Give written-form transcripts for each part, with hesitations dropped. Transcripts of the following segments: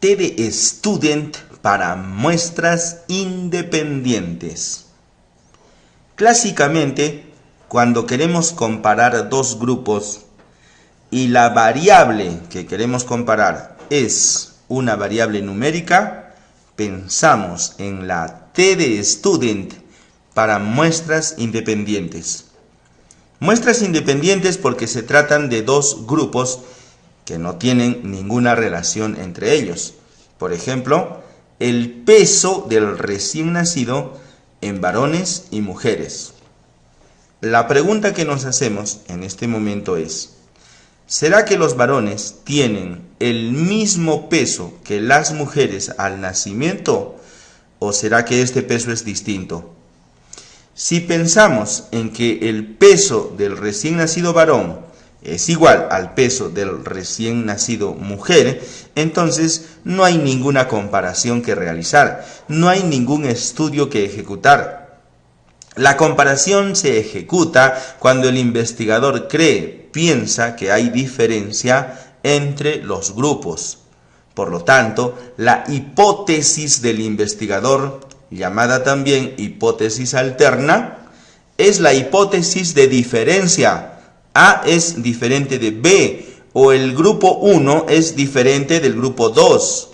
TD Student para muestras independientes. Clásicamente, cuando queremos comparar dos grupos y la variable que queremos comparar es una variable numérica, pensamos en la TD Student para muestras independientes. Muestras independientes porque se tratan de dos grupos que no tienen ninguna relación entre ellos. Por ejemplo, el peso del recién nacido en varones y mujeres. La pregunta que nos hacemos en este momento es: ¿será que los varones tienen el mismo peso que las mujeres al nacimiento? ¿O será que este peso es distinto? Si pensamos en que el peso del recién nacido varón es igual al peso del recién nacido mujer, entonces no hay ninguna comparación que realizar, no hay ningún estudio que ejecutar. La comparación se ejecuta cuando el investigador piensa que hay diferencia entre los grupos. Por lo tanto, la hipótesis del investigador, llamada también hipótesis alterna, es la hipótesis de diferencia. A es diferente de B, o el grupo 1 es diferente del grupo 2.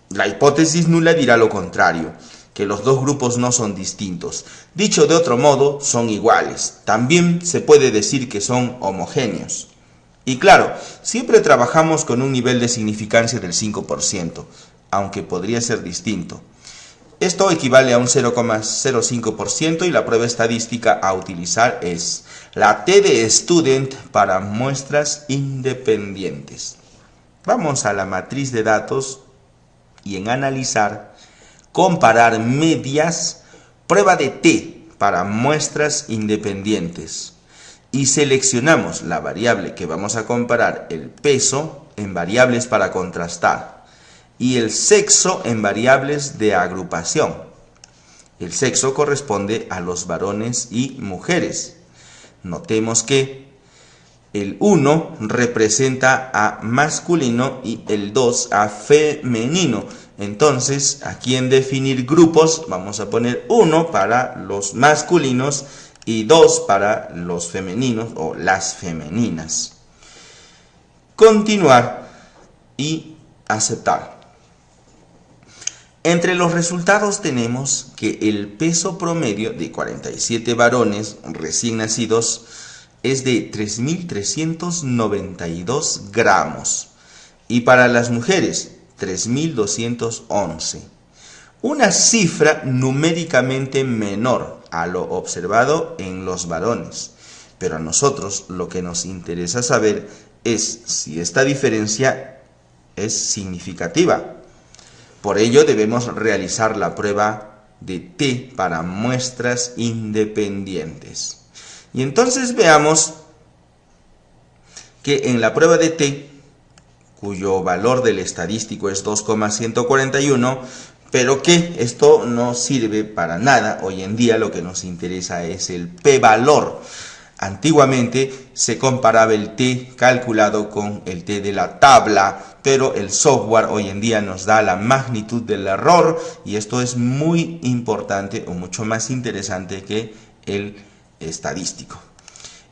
La hipótesis nula dirá lo contrario, que los dos grupos no son distintos. Dicho de otro modo, son iguales. También se puede decir que son homogéneos. Y claro, siempre trabajamos con un nivel de significancia del 5%, aunque podría ser distinto. Esto equivale a un 0,05% y la prueba estadística a utilizar es la TD Student para muestras independientes. Vamos a la matriz de datos y en analizar, comparar medias, prueba de T para muestras independientes. Y seleccionamos la variable que vamos a comparar, el peso, en variables para contrastar, y el sexo en variables de agrupación. El sexo corresponde a los varones y mujeres. Notemos que el 1 representa a masculino y el 2 a femenino. Entonces, aquí en definir grupos vamos a poner 1 para los masculinos y 2 para los femeninos o las femeninas. Continuar y aceptar. Entre los resultados tenemos que el peso promedio de 47 varones recién nacidos es de 3.392 gramos y para las mujeres 3.211. Una cifra numéricamente menor a lo observado en los varones. Pero a nosotros lo que nos interesa saber es si esta diferencia es significativa. Por ello debemos realizar la prueba de T para muestras independientes. Y entonces veamos que en la prueba de T, cuyo valor del estadístico es 2,141, pero que esto no sirve para nada. Hoy en día lo que nos interesa es el p-valor. Antiguamente se comparaba el t calculado con el t de la tabla, pero el software hoy en día nos da la magnitud del error y esto es muy importante o mucho más interesante que el estadístico.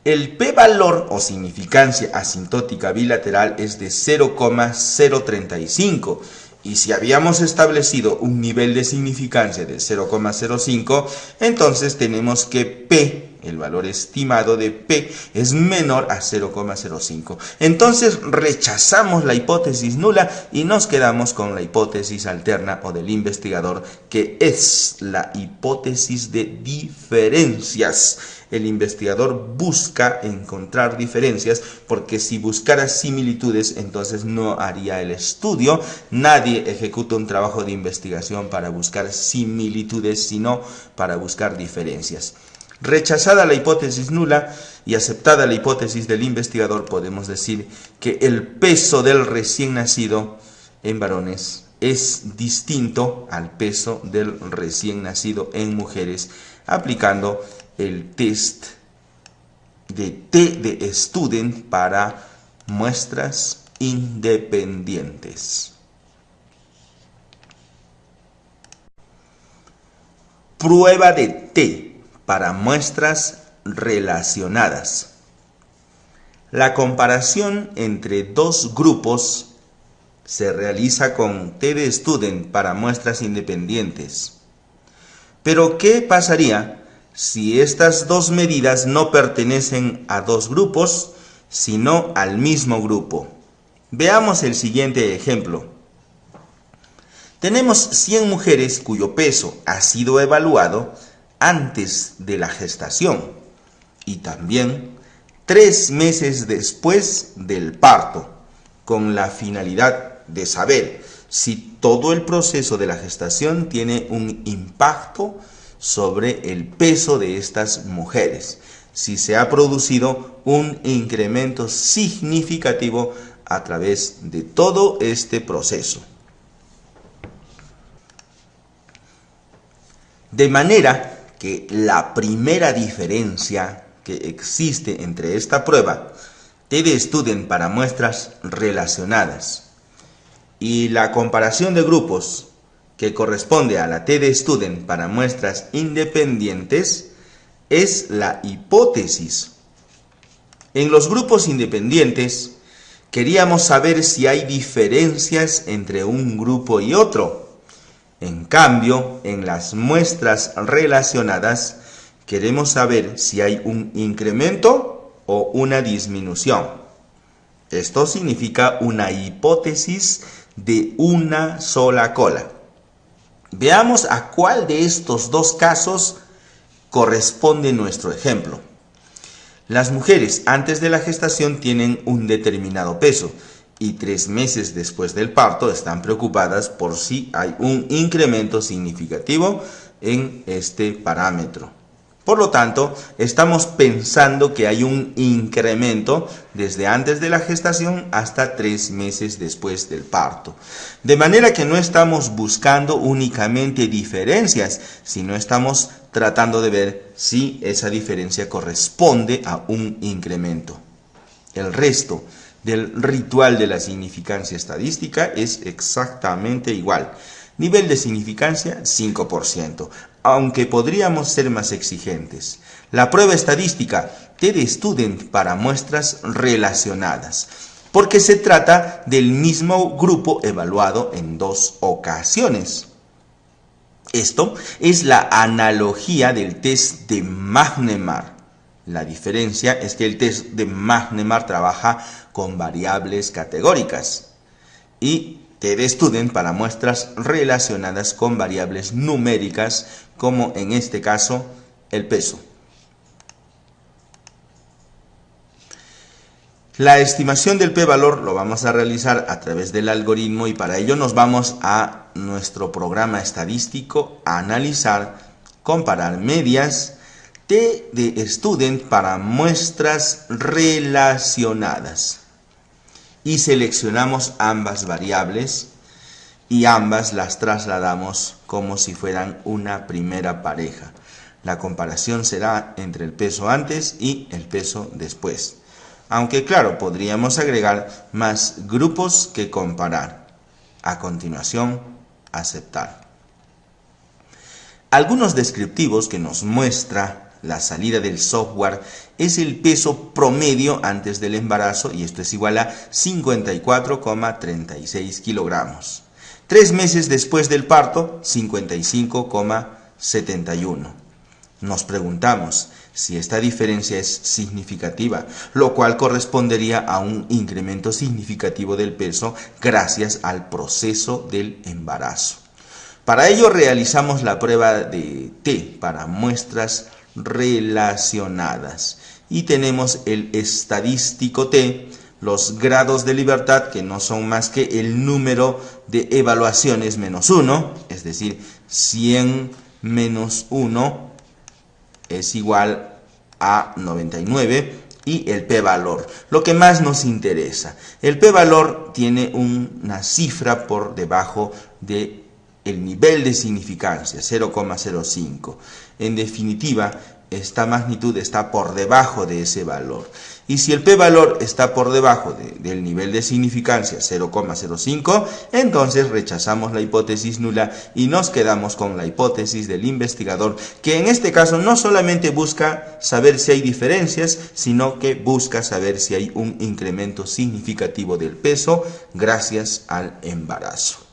El p-valor o significancia asintótica bilateral es de 0,035 y si habíamos establecido un nivel de significancia de 0,05, entonces tenemos que p, el valor estimado de p, es menor a 0,05. Entonces rechazamos la hipótesis nula y nos quedamos con la hipótesis alterna o del investigador, que es la hipótesis de diferencias. El investigador busca encontrar diferencias porque si buscara similitudes entonces no haría el estudio. Nadie ejecuta un trabajo de investigación para buscar similitudes, sino para buscar diferencias. Rechazada la hipótesis nula y aceptada la hipótesis del investigador, podemos decir que el peso del recién nacido en varones es distinto al peso del recién nacido en mujeres, aplicando el test de T de Student para muestras independientes. Prueba de T para muestras relacionadas. La comparación entre dos grupos se realiza con T de Student para muestras independientes. Pero, ¿qué pasaría si estas dos medidas no pertenecen a dos grupos, sino al mismo grupo? Veamos el siguiente ejemplo. Tenemos 100 mujeres cuyo peso ha sido evaluado antes de la gestación y también 3 meses después del parto, con la finalidad de saber si todo el proceso de la gestación tiene un impacto sobre el peso de estas mujeres, si se ha producido un incremento significativo a través de todo este proceso. De manera que la primera diferencia que existe entre esta prueba T de Student para muestras relacionadas y la comparación de grupos que corresponde a la T de Student para muestras independientes es la hipótesis. En los grupos independientes queríamos saber si hay diferencias entre un grupo y otro. En cambio, en las muestras relacionadas queremos saber si hay un incremento o una disminución. Esto significa una hipótesis de una sola cola. Veamos a cuál de estos dos casos corresponde nuestro ejemplo. Las mujeres antes de la gestación tienen un determinado peso y 3 meses después del parto están preocupadas por si hay un incremento significativo en este parámetro. Por lo tanto, estamos pensando que hay un incremento desde antes de la gestación hasta 3 meses después del parto. De manera que no estamos buscando únicamente diferencias, sino estamos tratando de ver si esa diferencia corresponde a un incremento. El resto del ritual de la significancia estadística es exactamente igual. Nivel de significancia 5%, aunque podríamos ser más exigentes. La prueba estadística T de Student para muestras relacionadas, porque se trata del mismo grupo evaluado en 2 ocasiones. Esto es la analogía del test de Magnemar. La diferencia es que el test de Magnemar trabaja con variables categóricas y T de Student para muestras relacionadas con variables numéricas, como en este caso el peso. La estimación del p-valor lo vamos a realizar a través del algoritmo y para ello nos vamos a nuestro programa estadístico a analizar, comparar medias, T de Student para muestras relacionadas. Y seleccionamos ambas variables y ambas las trasladamos como si fueran una primera pareja. La comparación será entre el peso antes y el peso después. Aunque claro, podríamos agregar más grupos que comparar. A continuación, aceptar. Algunos descriptivos que nos muestra la salida del software es el peso promedio antes del embarazo y esto es igual a 54,36 kilogramos. 3 meses después del parto, 55,71. Nos preguntamos si esta diferencia es significativa, lo cual correspondería a un incremento significativo del peso gracias al proceso del embarazo. Para ello realizamos la prueba de T para muestras relacionadas y tenemos el estadístico T, los grados de libertad que no son más que el número de evaluaciones menos 1, es decir, 100 menos 1 es igual a 99 y el p-valor, lo que más nos interesa. El p-valor tiene una cifra por debajo de el nivel de significancia, 0,05. En definitiva, esta magnitud está por debajo de ese valor. Y si el p-valor está por debajo del nivel de significancia 0,05, entonces rechazamos la hipótesis nula y nos quedamos con la hipótesis del investigador, que en este caso no solamente busca saber si hay diferencias, sino que busca saber si hay un incremento significativo del peso gracias al embarazo.